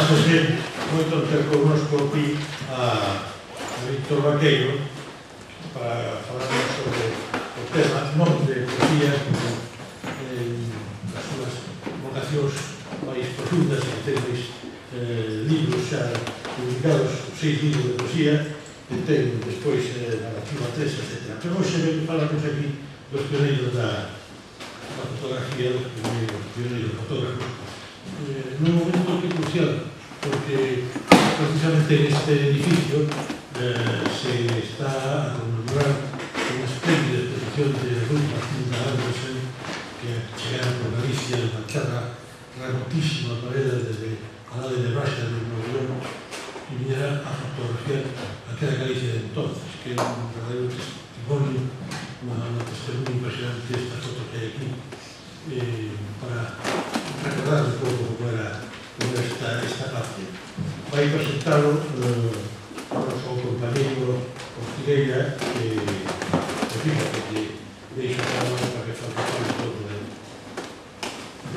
José, moito ter connosco aquí a Víctor Vaqueiro para falarnos sobre o tema non de poesía, como as súas vocacións máis profundas, e ten libros xa publicados, 6 libros de poesía, e ten despois narrativa 3, etc. Pero hoxe ven falarnos aquí dos pioneiros da fotografía, dos pioneiros fotógrafos, nun momento que é crucial, porque precisamente neste edificio se está a conmemorar unha espléndida exposición de Ruth Matilda Andersen, que chegaron por Galicia, na terra remotísima para ela desde a Ade de Baixa de Nuevo León, e viñera a fotografiar aquela Galicia de entonces, que é un verdadero testimonio, unha testimonio impresionante esta foto que hai aquí, para recordar un pouco como era esta parte. Vai presentalo o noso compañeiro Ortigueira, que fíjate que deixo a palabra para que falte un pouco de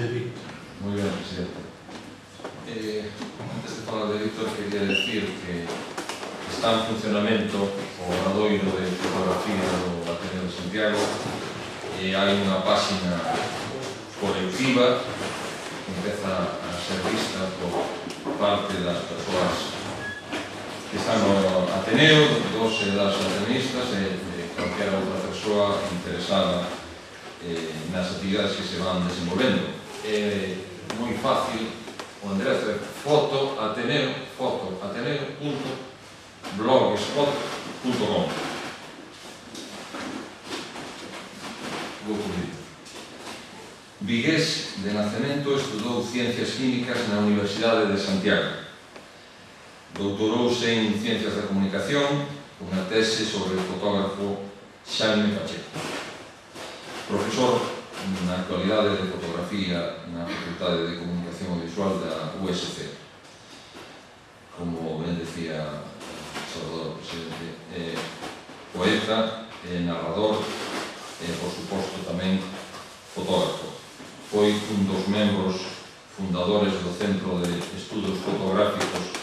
Víctor. Muy bien, presidente. Antes de falar de Víctor, quería decir que está en funcionamento o Obradoiro de Fotografía do Ateneo de Santiago, e hai unha páxina colectiva que empeza a ser vista por parte das persoas que están no Ateneo, dos das ateneístas e cualquier outra persoa interesada nas actividades que se van desenvolvendo. É moi fácil, o enderezo é fotoateneo.blogspot.com. Vou cumprir. Vigués, de nacemento, estudou Ciencias Químicas na Universidade de Santiago. Doutorouse en Ciencias da Comunicación, unha tese sobre o fotógrafo Xaime Pacheco. Profesor na actualidade de fotografía na Facultade de Comunicación Audiovisual da USC. Como ben decía Salvador, presidente, poeta, narrador e, por suposto, tamén fotógrafo. Foi un dos membros fundadores do Centro de Estudos Fotográficos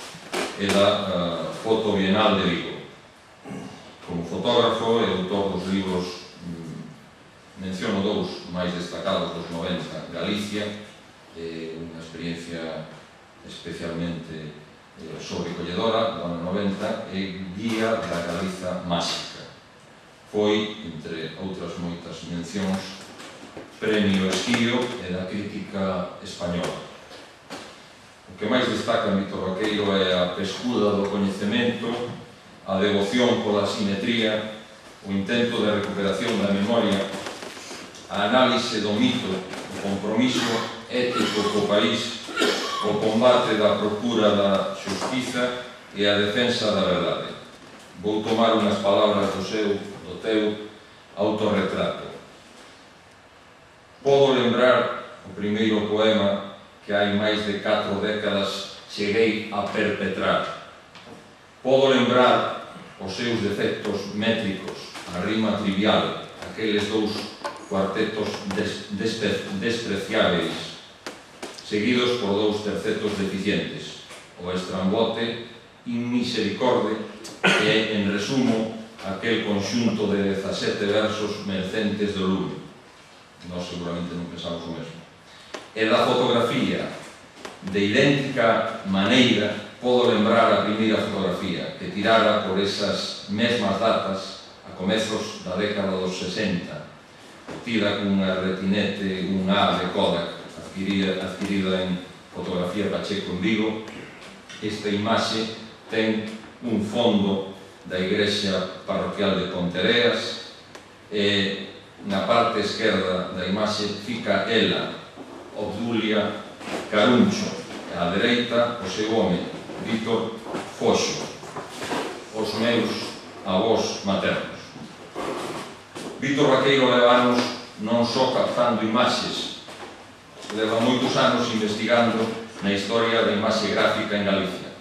e da Foto Bienal de Vigo. Como fotógrafo e autor dos libros, menciono dous máis destacados dos 90, Galicia, unha experiencia especialmente sobrecolledora do ano 90, e Guía da Galiza Máxica. Foi, entre outras moitas mencións, Premio Esquío e da crítica española. O que máis destaca en Víctor Vaqueiro é a pescuda do coñecemento, a devoción pola simetría, o intento de recuperación da memoria, a análise do mito, o compromiso ético co país, o combate da procura da xustiza e a defensa da verdade. Vou tomar unhas palabras do teu autorretrato. Podo lembrar o primeiro poema que hai máis de 4 décadas cheguei a perpetrar. Podo lembrar os seus defectos métricos, a rima trivial, aqueles dous cuartetos despreciáveis, seguidos por 2 tercetos deficientes, o estrambote inmisericorde, que é, en resumo, aquel conxunto de 17 versos mercentes do lume. Nós seguramente non pensamos o mesmo. E da fotografía, de idéntica maneira, podo lembrar a primeira fotografía que tirara por esas mesmas datas a comezos da década dos 60, tira cunha retinete 1A de Kodak adquirida en Fotografía Pacheco en Vigo. Esta imaxe ten un fondo da igrexa parroquial de Pontereas e na parte esquerda da imaxe fica ela, Obdulia Caruncho, e á dereita o seu home, Víctor Foxo, os meus avós maternos. Víctor Vaqueiro leva anos non só captando imaxes, leva moitos anos investigando na historia da imaxe gráfica en Galicia.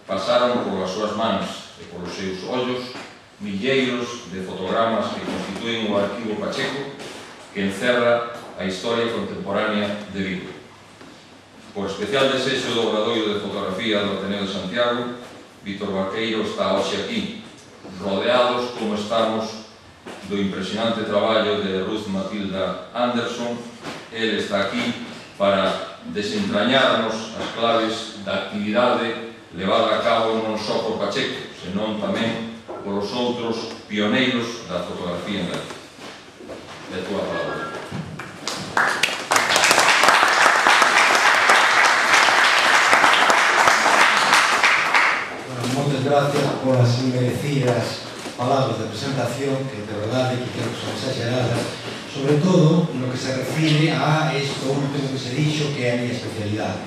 Pasaron polas súas mans e polos seus ollos milleiros de fotogramas que constituen o arquivo Pacheco, que encerra a historia contemporánea de Vigo. Por especial desexo do Obradoiro de Fotografía fotografía do Ateneo de Santiago. Vítor Vaqueiro está hoxe aquí, rodeados como estamos do impresionante traballo de Ruth Matilda Anderson. Ele está aquí para desentrañarnos as claves da actividade levada a cabo non só por Pacheco, senón tamén polos outros pioneiros da fotografía en Galicia. É a túa palabra. Moitas gracias polas merecidas palabras de presentación, que de verdade que creo que son exageradas, sobre todo no que se refire a isto último que se dixo, que é a miña especialidade.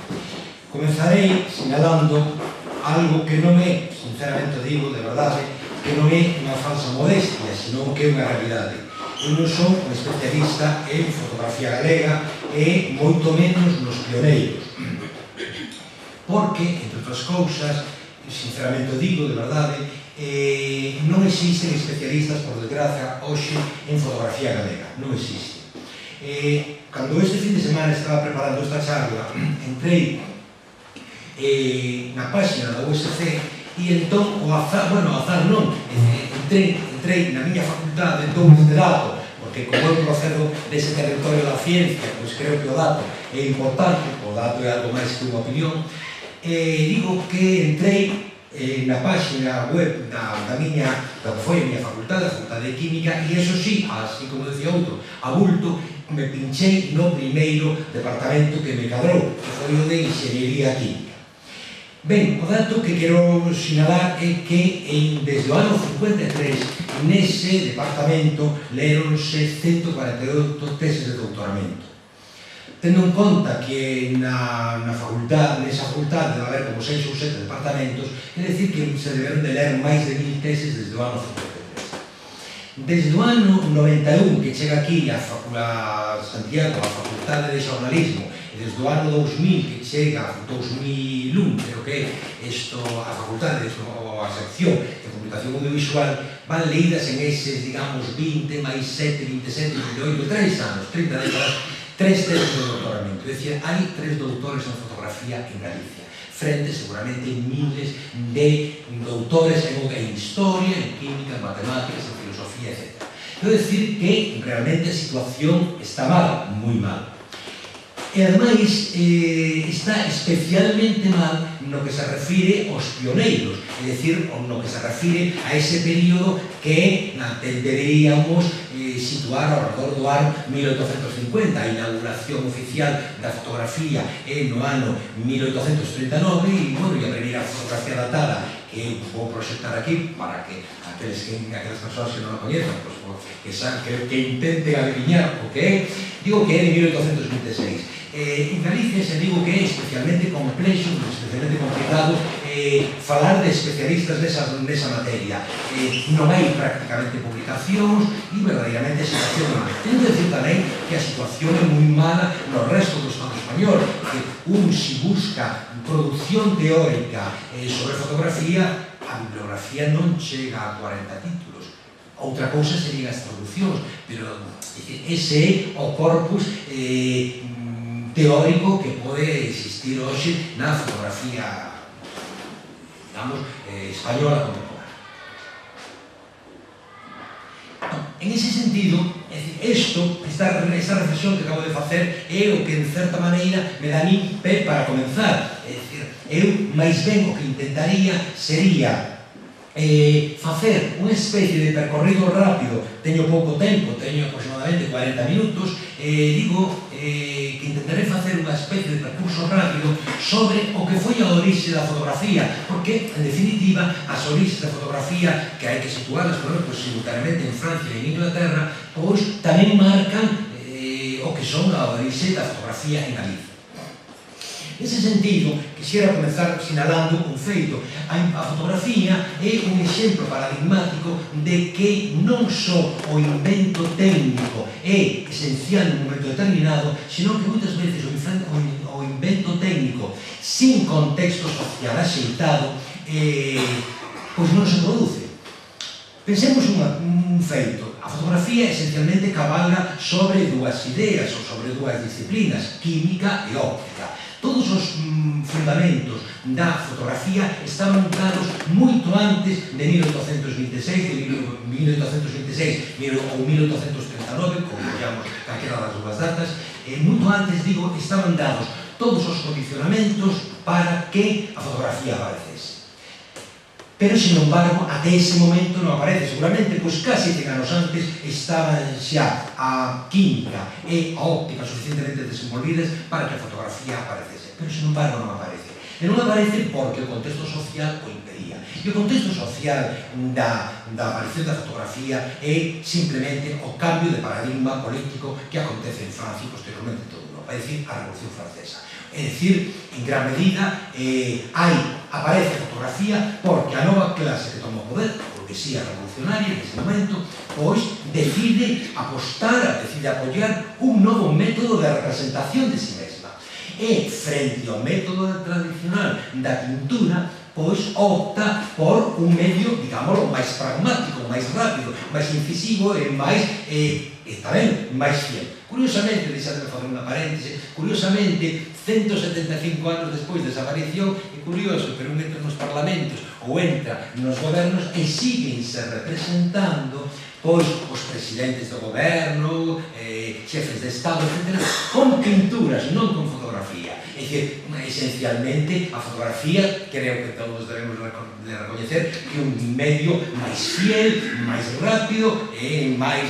Comenzarei sinalando algo que non é, sinceramente digo, de verdade, que non é unha falsa modestia, senón que é unha realidade. Eu non son un especialista en fotografía galega e moito menos nos pioneiros, porque, entre outras cousas, sinceramente digo, de verdade, non existen especialistas, por desgracia, hoxe en fotografía galega. Non existe. Cando este fin de semana estaba preparando esta charla, entrei na página da USC e entón, o azar non, entrei na miña facultade, entón este dato, porque como eu procedo dese territorio da ciencia, pois creo que o dato é importante, o dato é algo máis que unha opinión, digo que entrei na página web da que foi a miña facultade, a Facultade de Química, e eso sí, así como decía outro, a bulto, me pinchei no primeiro departamento que me cadrou, que foi o de Inxeniería Química. Ben, o dato que quero sinalar é que desde o ano 53 nese departamento leronse 148 teses de doutoramento. Tendo en conta que nesa facultade debe haber como 6 ou 7 departamentos, é dicir que se deberon de ler máis de 1000 teses desde o ano 53. Desde o ano 91, que chega aquí a Santiago, a Facultade de Xornalismo, e desde o ano 2000, que chega a 2001, creo que é a Facultade, a sección de Comunicación Audiovisual, van leídas en eses, digamos, 20 máis 7, 27, 28, 3 anos, 30 décadas, 3 teses de doutoramento. É dicir, hai 3 doutores en fotografía en Galicia, frente seguramente miles de doutores en historia, en química, en matemáticas, en filosofía, etc. Quero dicir que realmente a situación está mal, moi mal. E ademais está especialmente mal no que se refire aos pioneiros, é dicir, no que se refire a ese período que deberíamos situar ao redor do ano 1850. A inauguración oficial da fotografía é no ano 1839 e, bueno, a primeira fotografía datada que vou proxectar aquí para que aquelas persoas que non a coñezan, que intenten adivinar o que é, digo que é de 1826. En Galicia se digo que é especialmente complexo, especialmente complicado falar de especialistas nesa materia. Non hai prácticamente publicacións e verdadeiramente a situación é mala. Tenho que decir tamén que a situación é moi mala no resto do Estado español, que si busca producción teórica sobre fotografía, a bibliografía non chega a 40 títulos. Outra cousa serían as traduccións, pero ese é o corpus teórico que pode existir hoxe na fotografía, digamos, española contemporánea. En ese sentido, esta reflexión que acabo de facer é o que, en certa maneira, me dá a mí pé para comenzar. É dicir, eu máis ben o que intentaría sería facer unha especie de percorrido rápido. Teño pouco tempo, teño aproximadamente 40 minutos, digo que intentaré facer unha especie de percurso rápido sobre o que foi a orixe da fotografía, porque, en definitiva, as orixes da fotografía, que hai que situarlas, pues, simultaneamente en Francia e en Inglaterra, pois tamén marcan o que son a orixe da fotografía en Galicia. Nese sentido, quixera comenzar sinalando un feito. A fotografía é un exemplo paradigmático de que non só o invento técnico é esencial en un momento determinado, senón que moitas veces o invento técnico sin contexto social axeitado pois non se produce. Pensemos un feito. A fotografía esencialmente cabalga sobre dúas ideas ou sobre dúas disciplinas, química e óptica. Todo todos os fundamentos da fotografía estaban dados moito antes de 1826, ou 1839, como digamos calquera das dúas datas, moito antes, digo, estaban dados todos os condicionamentos para que a fotografía aparecese. Pero, sin embargo, até ese momento non aparece. Seguramente, pois casi 100 anos antes estaban xa a química e a óptica suficientemente desenvolvidas para que a fotografía aparecese. Pero, sin embargo, non aparece. E non aparece porque o contexto social o impedía. E o contexto social da aparición da fotografía é simplemente o cambio de paradigma político que acontece en Francia e posteriormente en toda Europa, é dicir, a Revolución Francesa. É dicir, en gran medida, aparece a fotografía porque a nova clase que toma o poder, a burguesía revolucionaria nese momento, pois decide apostar, decide apoiar un novo método de representación de si mesma. E, frente ao método tradicional da pintura, pois opta por un medio, digámoslo, máis pragmático, máis rápido, máis incisivo e máis, tamén, máis fiel. Curiosamente, deixadme facer unha paréntese, curiosamente, 175 anos despois desa aparición, é curioso, pero un entra nos parlamentos ou entra nos gobernos e síguense representando pois os presidentes do goberno, xefes de Estado, etc., con pinturas, non con fotografía. É dicir, esencialmente, a fotografía, creo que todos debemos de recoñecer, que é un medio máis fiel, máis rápido e máis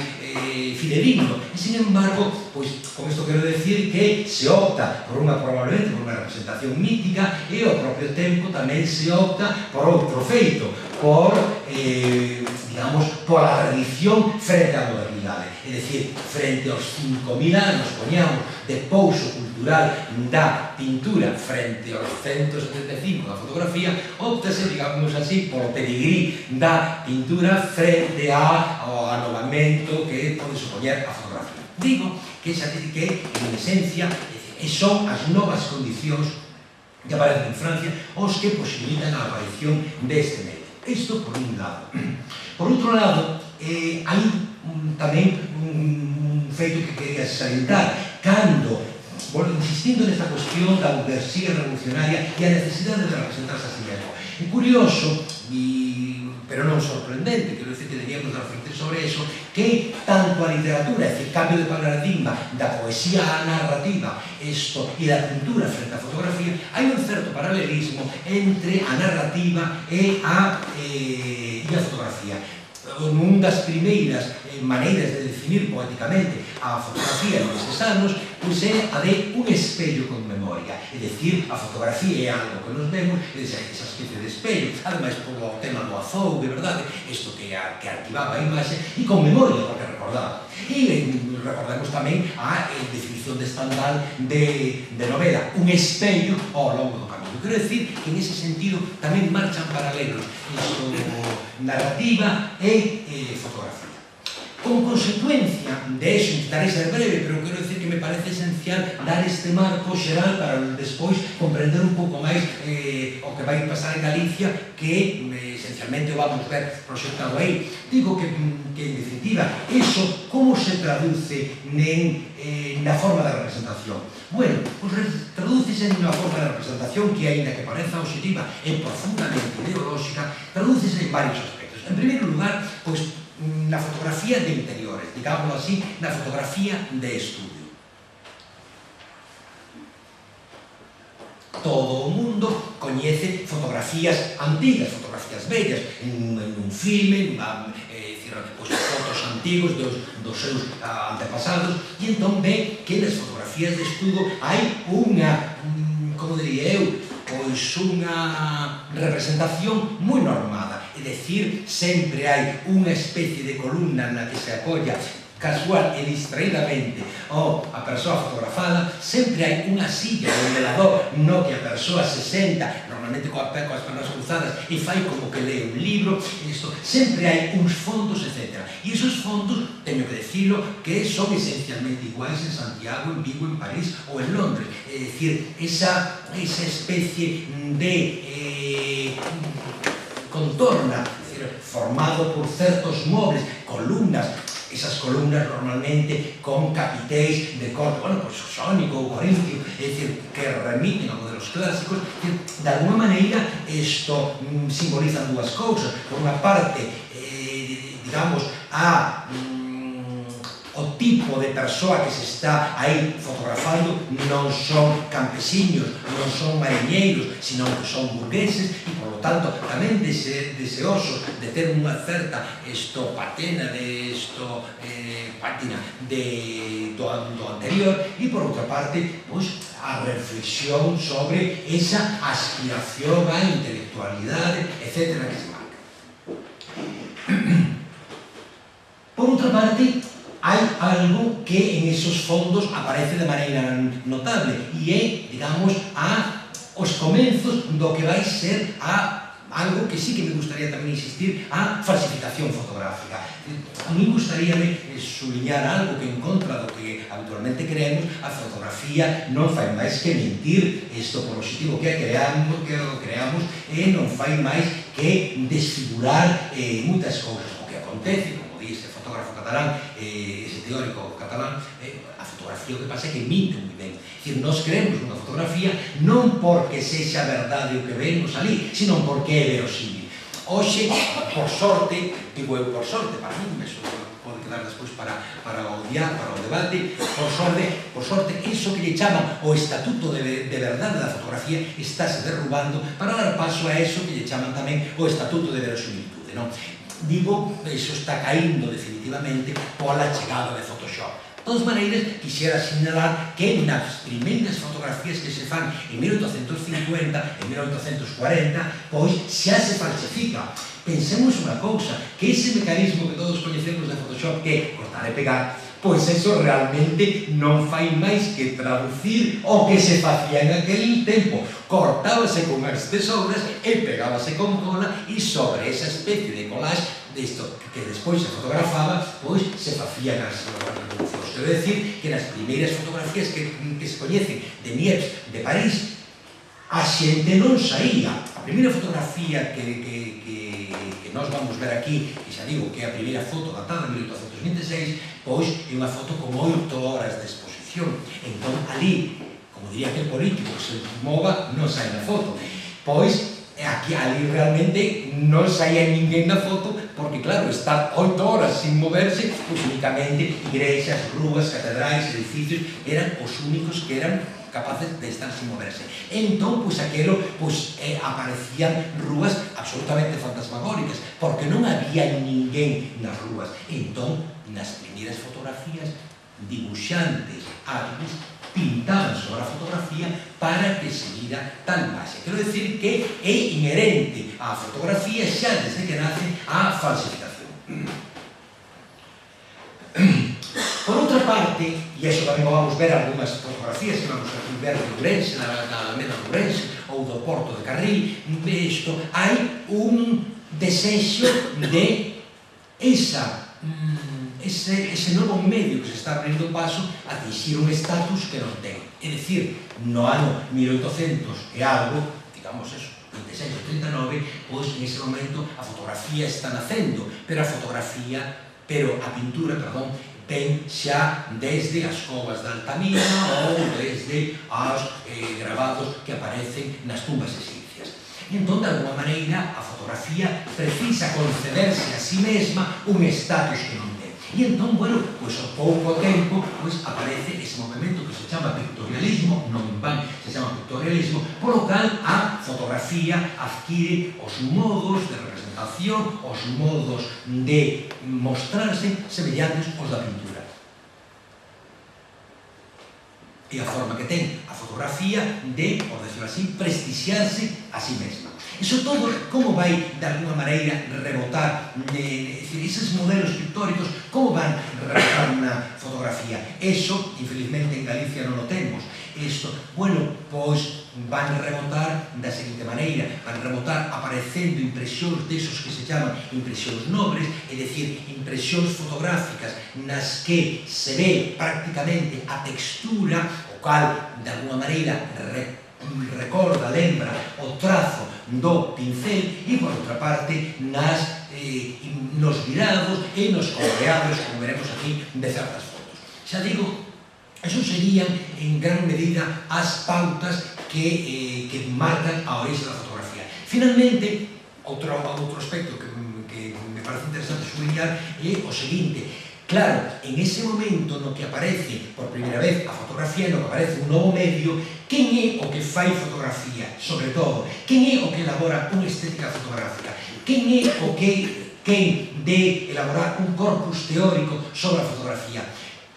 fidedigno. E, sin embargo, pois, con isto quero decir que se opta por probablemente por unha representación mítica e ao propio tempo tamén se opta por outro feito, por, digamos, por a tradición frente á modernidade. É dicir, frente aos 5.000 anos, poñamos, de pouso cultural da pintura frente aos 175 da fotografía, optase, digamos así, por o pedigrí da pintura frente ao anovamento que pode supoñer a fotografía. Digo que en esencia son as novas condicións que aparecen en Francia os que posibilitan a aparición deste medio. Isto por un lado. Por outro lado, hai tamén un feito que quería salientar. Cando, insistindo nesta cuestión da burguesía revolucionaria e a necesidade de representarse a si mesmo. É curioso, pero non sorprendente, quero dicir que deberíamos de reflectir sobre eso, que tanto a literatura, é dicir, cambio de paradigma da poesía á narrativa, e da pintura frente á fotografía, hai un certo paralelismo entre a narrativa e a fotografía. Nun das primeiras maneiras de definir poéticamente a fotografía nestes anos, pois é a de un espello con memoria. É dicir, a fotografía é algo que nos vemos, esa especie de espello, ademais polo tema do azougue, verdade? Isto que arquivaba a imaxe, e con memoria, porque recordaba. E recordemos tamén a definición de Stendhal de novela, un espello ao longo do camiño. Quero dicir que en ese sentido tamén marchan paralelos narrativa e fotografía. Como consecuencia de eso, intentaré ser breve, pero quero dicir que me parece esencial dar este marco xeral para despois comprender un pouco máis o que vai pasar en Galicia, que esencialmente o vamos ver proxectado aí. Digo que en definitiva, eso como se traduce na forma de representación? Bueno, pues tradúcese na forma de representación que, aínda que pareza obxectiva e profundamente ideolóxica, tradúcese en varios aspectos. En primeiro lugar, pois, na fotografía de interiores, digámoslo así, na fotografía de estudio. Todo o mundo coñece fotografías antigas, fotografías bellas, en un filme, fotos antigos dos seus antepasados, e entón ve que nas fotografías de estudo hai unha, como diría eu, pois unha representación moi normada. É dicir, sempre hai unha especie de columna na que se apoia casual e distraídamente a persoa fotografada, sempre hai unha silla, un velador no que a persoa se senta, normalmente coas pernas cruzadas, e fai como que lee un libro, sempre hai uns fondos, etc. E esos fondos, teño que decirlo, que son esencialmente iguais en Santiago, en Vigo, en París ou en Londres. É dicir, esa especie de contorna, formado por certos mobles, columnas, esas columnas normalmente con capitéis de corte, bueno, pues xónico ou corintio, é dicir, que remiten a modelos clásicos. De alguma maneira, isto simboliza dúas cousas. Por unha parte, digamos, o tipo de persoa que se está aí fotografando non son campesiños, non son mariñeiros, sino que son burgueses e, por lo tanto, tamén deseosos de ter unha certa patina do anterior, e, por outra parte, pois, a reflexión sobre esa aspiración á intelectualidade, etc. que se marca. Por outra parte, hai algo que en esos fondos aparece de maneira notable e é, digamos, os comenzos do que vai ser algo que sí que me gustaría tamén insistir, a falsificación fotográfica. A mí gustaríame subliñar algo que en contra do que habitualmente creemos, a fotografía non fai máis que mentir, isto por positivo que creamos, e non fai máis que desfigurar moitas cousas. O que acontece, como di ese fotógrafo catalán, ese teórico catalán, a fotografía o que pasa é que minte moi ben. É dicir, nós creemos unha fotografía non porque sexa verdade o que vemos ali, sino porque é verosímil. Hoxe, por sorte, digo eu por sorte, para mí, eso pode quedar despois para o debate, por sorte, iso que lle chaman o estatuto de verdade da fotografía estáse derrubando para dar paso a eso que lle chaman tamén o estatuto de verosimilitude, non? Digo, iso está caíndo definitivamente pola chegada de Photoshop. De todas maneiras, quixera sinalar que nas primeiras fotografías que se fan en 1850, en 1840, pois xa se falsifica. Pensemos unha cousa, que ese mecanismo que todos coñecemos de Photoshop, que é cortar e pegar, pois eso realmente non fai máis que traducir o que se facía en aquel tempo. Cortábase con as tesouras e pegábase con cola, e sobre esa especie de collage disto que despois se fotografaba, pois se facían as revolucións. Quero decir que nas primeiras fotografías que se coñecen de Niepce, de París, a xente non saía. A primeira fotografía que nós vamos ver aquí, que xa digo que é a primeira foto datada de 1826, pois é unha foto con 8 horas de exposición. Entón, ali, como diría aquel político, que se mova, non sai na foto. Pois, ali realmente non saía ninguén na foto, porque claro, estar 8 horas sin moverse, pois únicamente igrexas, rúas, catedrais, edificios, eran os únicos que eran capaces de estar sin moverse. Entón, pois aquelo, pois aparecían rúas absolutamente fantasmagóricas, porque non había ninguén nas rúas. Entón, nas primeiras fotografías, dibuixantes, hábitos, pintaban sobre a fotografía para que se vira tal imaxe. Quero decir que é inherente á fotografía xa desde que nace a falsificación. Por outra parte, e iso tamén vamos ver algunhas fotografías que vamos a ver de Ourense, da Alameda de Ourense ou do Porto de Carril, isto, hai un desexo de ese novo medio que se está abrindo paso a atingir un estatus que non ten. É dicir, no ano 1800 e algo, digamos eso, 26 ou 39, pois en ese momento a fotografía está nacendo, pero a pintura, ten xa desde as covas de Altamira ou desde os gravados que aparecen nas tumbas egipcias. Entón, de alguma maneira, a fotografía precisa concederse a sí mesma un estatus que non ten. E entón, bueno, pois ao pouco tempo aparece ese movimento que se chama pictorialismo, non en van, se chama pictorialismo, polo cal a fotografía adquire os modos de representación, os modos de mostrarse semellantes aos da pintura. E a forma que ten a fotografía de, por decirlo así, prestixiarse a sí mesma. Iso todo, como vai, de alguma maneira, rebotar, eses modelos pictóricos, como van rebotar na fotografía? Eso, infelizmente, en Galicia non o temos. Isto, bueno, pois van rebotar da seguinte maneira, van rebotar aparecendo impresións desos que se chaman impresións nobres, é dicir, impresións fotográficas nas que se ve prácticamente a textura, o cal, de alguma maneira, recorda, lembra o trazo do pincel e, por outra parte, nos virados e nos coloreados, como veremos aquí, de certas fotos. Xa digo, eso serían, en gran medida, as pautas que marcan a orixe da fotografía. Finalmente, outro aspecto que me parece interesante subliñar é o seguinte. Claro, en ese momento no que aparece por primeira vez a fotografía, no que aparece un novo medio, quen é o que fai fotografía, sobre todo? Quen é o que elabora unha estética fotográfica? Quen é o que de elaborar un corpus teórico sobre a fotografía?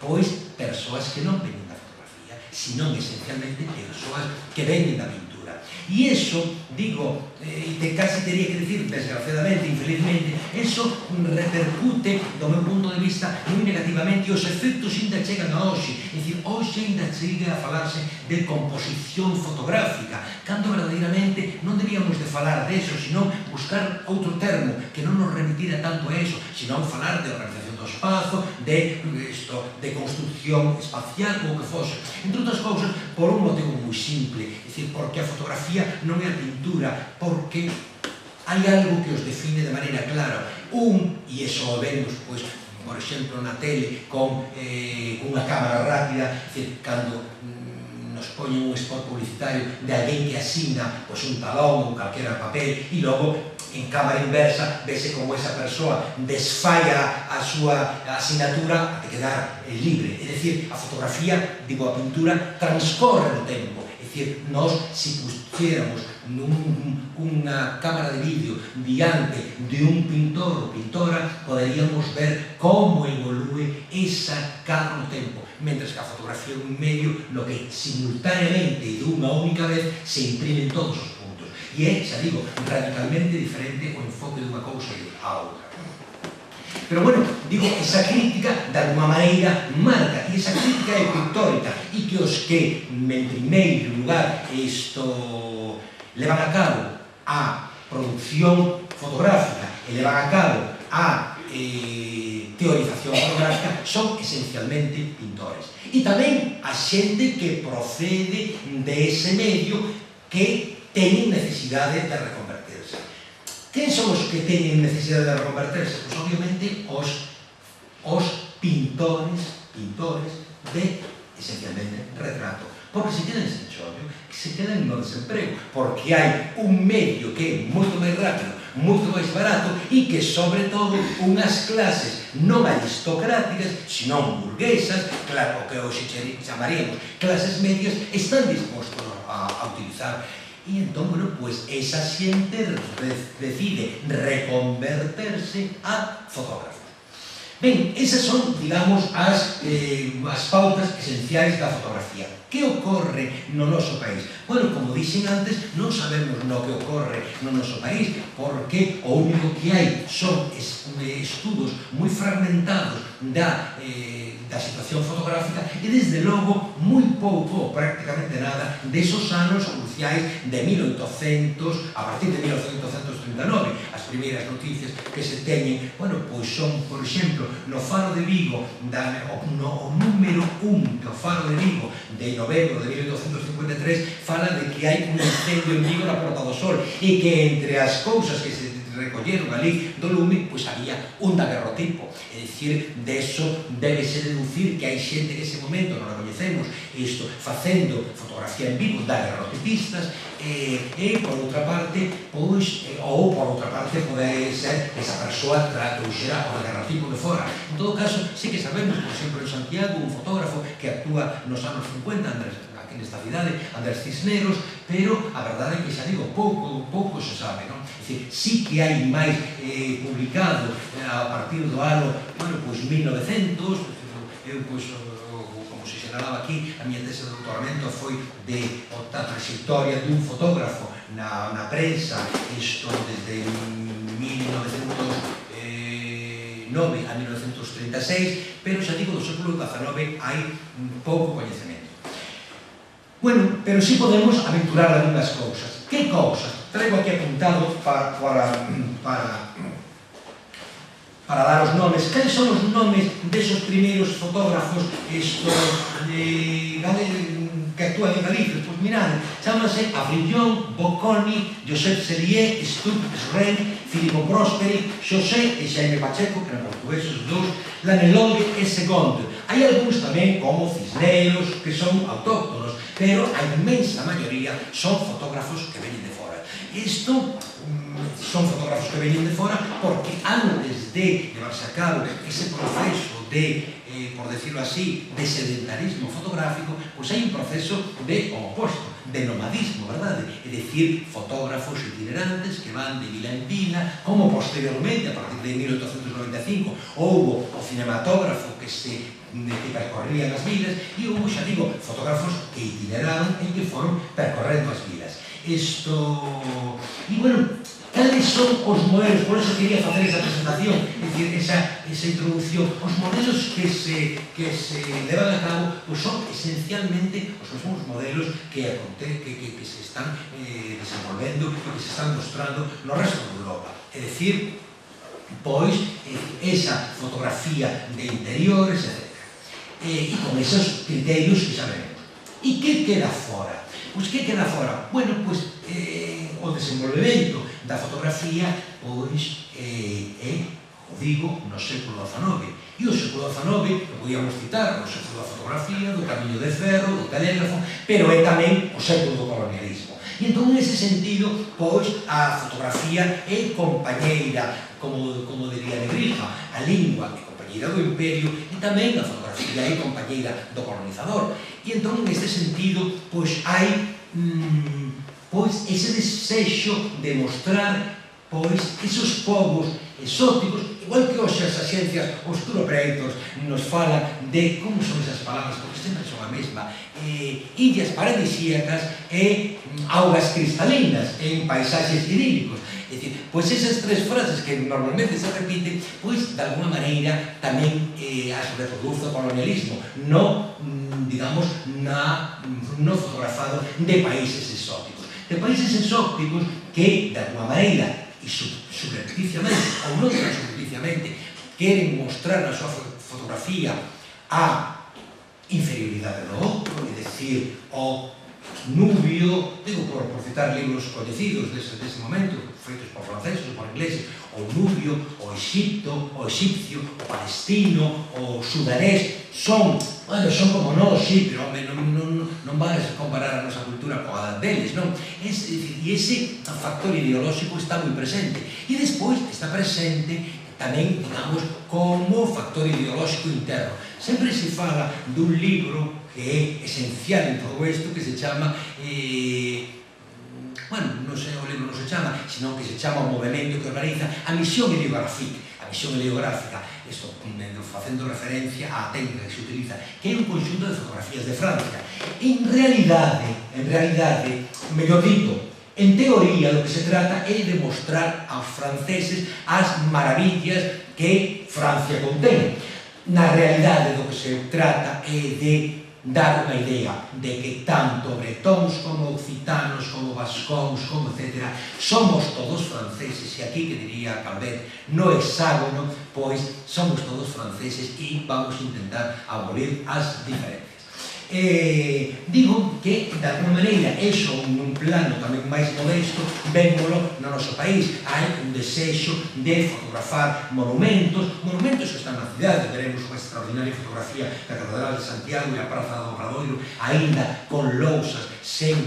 Pois persoas que non veñen da fotografía, senón esencialmente persoas que veñen da pintura. E iso, digo, e casi teria que decir, desgraciadamente, infelizmente, eso repercute, do meu punto de vista, moi negativamente, e os efectos ainda chegan a hoxe. É dicir, hoxe ainda chega a falarse de composición fotográfica, cando verdadeiramente non debíamos de falar de eso, senón buscar outro termo que non nos remitira tanto a eso, senón falar de organización do espazo, de construcción espacial, ou o que fose. Entre outras cousas, por un motivo moi simple, é dicir, porque a fotografía non é a pintura, porque hai algo que os define de maneira clara. E iso o vemos, pois, por exemplo, na tele, con unha cámara rápida, é dicir, cando nos poñen un spot publicitario de alguén que asina un talón ou calquera papel e logo en cámara inversa vese como esa persoa desfalla a súa asinatura até quedar libre. É dicir, a fotografía, digo, a pintura transcorre no tempo. É dicir, nós, se pusiéramos nunha cámara de vídeo diante de un pintor ou pintora, poderíamos ver como evolúe esa cadra no tempo, mentres que a fotografía é un medio no que simultaneamente e dunha única vez se imprimen todos os puntos. E é, xa digo, radicalmente diferente o enfoque dunha cousa e a outra. Pero, bueno, digo, esa crítica, de alguma maneira, marca, e esa crítica é pictórica, e que os que, en primeiro lugar, levan a cabo a produción fotográfica e levan a cabo a teorización fotográfica son esencialmente pintores. E tamén a xente que procede dese medio que teñen necesidade de reconvertirse. Quen son os que teñen necesidade de reconvertirse? Pois, obviamente, os pintores de, esencialmente, retrato. Porque se quedan sen chollo, se quedan no desemprego, porque hai un medio que é moito máis rápido, moito máis barato e que, sobre todo, unhas clases non aristocráticas, senón burguesas, claro, o que hoxe chamaríamos clases medias, están dispostos a utilizar. E entón, bueno, pues esa xente decide reconverterse a fotógrafo. Ben, esas son, digamos, as pautas esenciais da fotografía. Que ocorre no noso país? Bueno, como dixen antes, non sabemos no que ocorre no noso país, porque o único que hai son estudos moi fragmentados da situación fotográfica e, desde logo, moi pouco, prácticamente nada, desos anos cruciais de 1800, a partir de 1839. As primeiras noticias que se teñen, bueno, pois son, por exemplo, no Faro de Vigo, o número 1 do Faro de Vigo de novembro de 1853, fala de que hai un incendio en Vigo na Porta do Sol e que entre as cousas que se recolleron ali do lume, pois había un daguerrotipo. É dicir, deso débese deducir que hai xente que ese momento non a coñecemos, isto facendo fotografía en vivo, daguerrotipistas, e por outra parte, pois, ou por outra parte pode ser que esa persoa trouxera o daguerrotipo de fora. En todo caso, sí que sabemos, por exemplo, en Santiago, un fotógrafo que actúa nos anos 50, aquí nesta cidade, Andrés Cisneros, pero a verdade é que, xa digo, pouco se sabe, non? É dicir, sí que hai máis publicado a partir do ano, bueno, pois 1900, eu, pois, como se xenalaba aquí, a miña tese de doutoramento foi de a trayectoria de un fotógrafo na prensa, isto desde 1909 a 1936, pero xa digo, do século XIX hai pouco coñecemento. Bueno, pero sí podemos aventurar algunhas cousas. Que cousas? Traigo aquí apuntado para dar os nomes. Cales son os nomes desos primeiros fotógrafos que actúan en Galicia, pois mirade, chámase Afrillón, Bocconi, Josep Serié, Stuck, Sren, Filippo Prosperi, Xosé e Xaime Pacheco, que eran portugueses os dous, Lanelongue e Segonte. Hai algúns tamén, como Cisneros, que son autóctonos, pero a inmensa maioría son fotógrafos que veñen de fora. Isto son fotógrafos que veñen de fora porque antes de llevarse a cabo ese proceso de, por decirlo así, de sedentarismo fotográfico, pois hai un proceso de opuesto, de nomadismo, verdade? É dicir, fotógrafos itinerantes que van de vila en vila, como posteriormente, a partir de 1895, houbo o cinematógrafo que percorrían as vilas, e houbo, xa digo, fotógrafos que itineraron e que foron percorrendo as vilas. Isto... E, bueno, cales son os modelos? Por eso quería facer esa presentación, é dicir, esa introducción. Os modelos que se levan a cabo pues son esencialmente os mesmos modelos que se están desenvolvendo e que se están mostrando no resto de Europa. É dicir, pois, esa fotografía de interiores, etc. E con esos criterios que xa veremos. E que queda fora? Pois que queda fora? Bueno, pois o desenvolvemento da fotografía pois é, o digo, no século XIX. E o século XIX, que podíamos citar, o século da fotografía, do camiño de ferro, do telégrafo, pero é tamén o século do colonialismo. E entón, nese sentido, pois, a fotografía é compañeira, como diría Negrija, a lingua é compañeira do imperio, e tamén a fotografía é compañeira do colonizador. E entón, neste sentido, pois, hai pois, ese desexo de mostrar pois, esos povos exóticos, igual que hoxe as axencias, os tour operators nos falan de, como son esas palabras, porque sempre son a mesma, illas paradisíacas e augas cristalinas en paisaxes idílicos. É dicir, pois esas tres frases que normalmente se repiten, pois, de alguna maneira, tamén as reproduce o colonialismo, digamos, no fotografado de países exóticos. De países exóticos que, de alguna maneira, e subrepticiamente, ou non tan subrepticiamente, queren mostrar na súa fotografía a inferioridade do outro, é dicir, o Nubio, digo por citar libros coñecidos dese momento, feitos por franceses ou por ingleses, o Nubio, o Egipto, o egipcio, o palestino, o sudanés, son como nós, sí, pero non vas a comparar a nosa cultura coa deles, non? E ese factor ideolóxico está moi presente. E despois está presente tamén, digamos, como factor ideolóxico interno. Sempre se fala dun libro que é esencial en todo isto, que se chama, bueno, non sei, o libro non se chama, sino que se chama o movimento que organiza a misión heliográfica. A misión heliográfica, isto facendo referencia á técnica que se utiliza, que é un conxunto de fotografías de Francia. En realidade, mellor dito, en teoría, lo que se trata é de mostrar aos franceses as maravillas que Francia contén. Na realidade, do que se trata é de dar unha idea de que tanto bretóns como occitanos, como vascóns, como etc. somos todos franceses, e aquí que diría Calvet, no hexágono, pois somos todos franceses e vamos a intentar abolir as diferencias. Digo que, de alguna maneira, eso nun plano tamén máis modesto, vémolo no noso país. Hai un desexo de fotografar monumentos que están na cidade. Veremos unha extraordinaria fotografía da Catedral de Santiago e a Praza do Obradoiro, aínda con lousas sen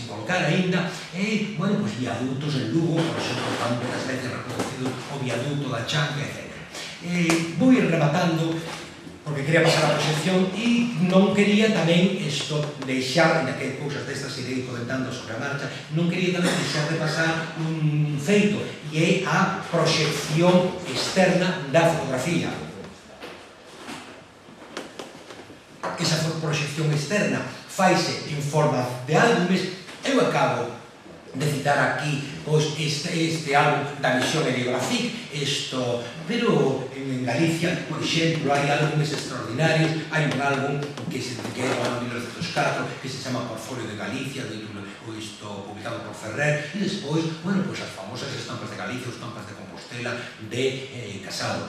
colocar aínda, e, bueno, pois viadutos en Lugo, por exemplo, tantas veces reproducido o viaduto da Chanca, etc. Vou ir rematando porque quería pasar a proxección e non quería tamén isto deixar, ainda que cousas destas irei comentando sobre a marcha, non quería tamén deixar de pasar un feito, e é a proxección externa da fotografía. Esa proxección externa faise en forma de álbumes. Eu acabo de citar aquí pois este álbum da misión heliográfica, pero en Galicia, por exemplo, hai álbumes extraordinarios. Hai un álbum que é do ano 1904 que se chama Portfolio de Galicia, publicado por Ferrer, e despois, bueno, pois as famosas estampas de Galicia, os estampas de Compostela de Casado.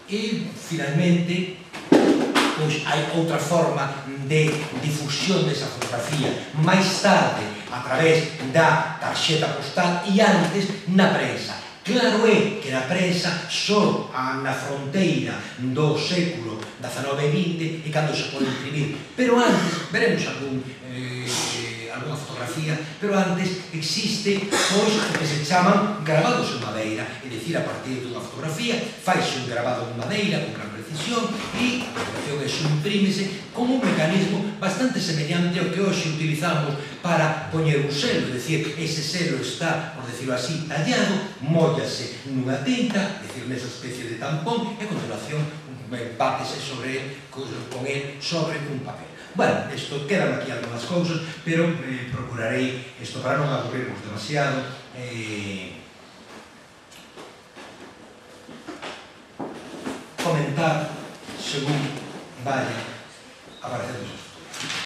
E, finalmente, pois hai outra forma de difusión desa fotografía máis tarde a través da tarxeta postal e antes na prensa. Claro é que na prensa só na fronteira do século XIX e XX e cando se pode imprimir, pero antes, veremos alguna fotografía, pero antes existe pois o que se chaman grabados en madeira, é dicir, a partir dunha fotografía faise un grabado en madeira con gran precisión e a fotografía eso imprímese como un mecanismo bastante semellante ao que hoxe utilizamos para poñer un selo, é dicir, ese selo está, por decirlo así, tallado, móllase nunha tinta, é dicir, nesa especie de tampón e a continuación bátese sobre él, con él sobre un papel. Bueno, isto quedan aquí algunhas cousas, pero procurarei, isto para non aburrirnos demasiado, comentar según vaya aparecendo.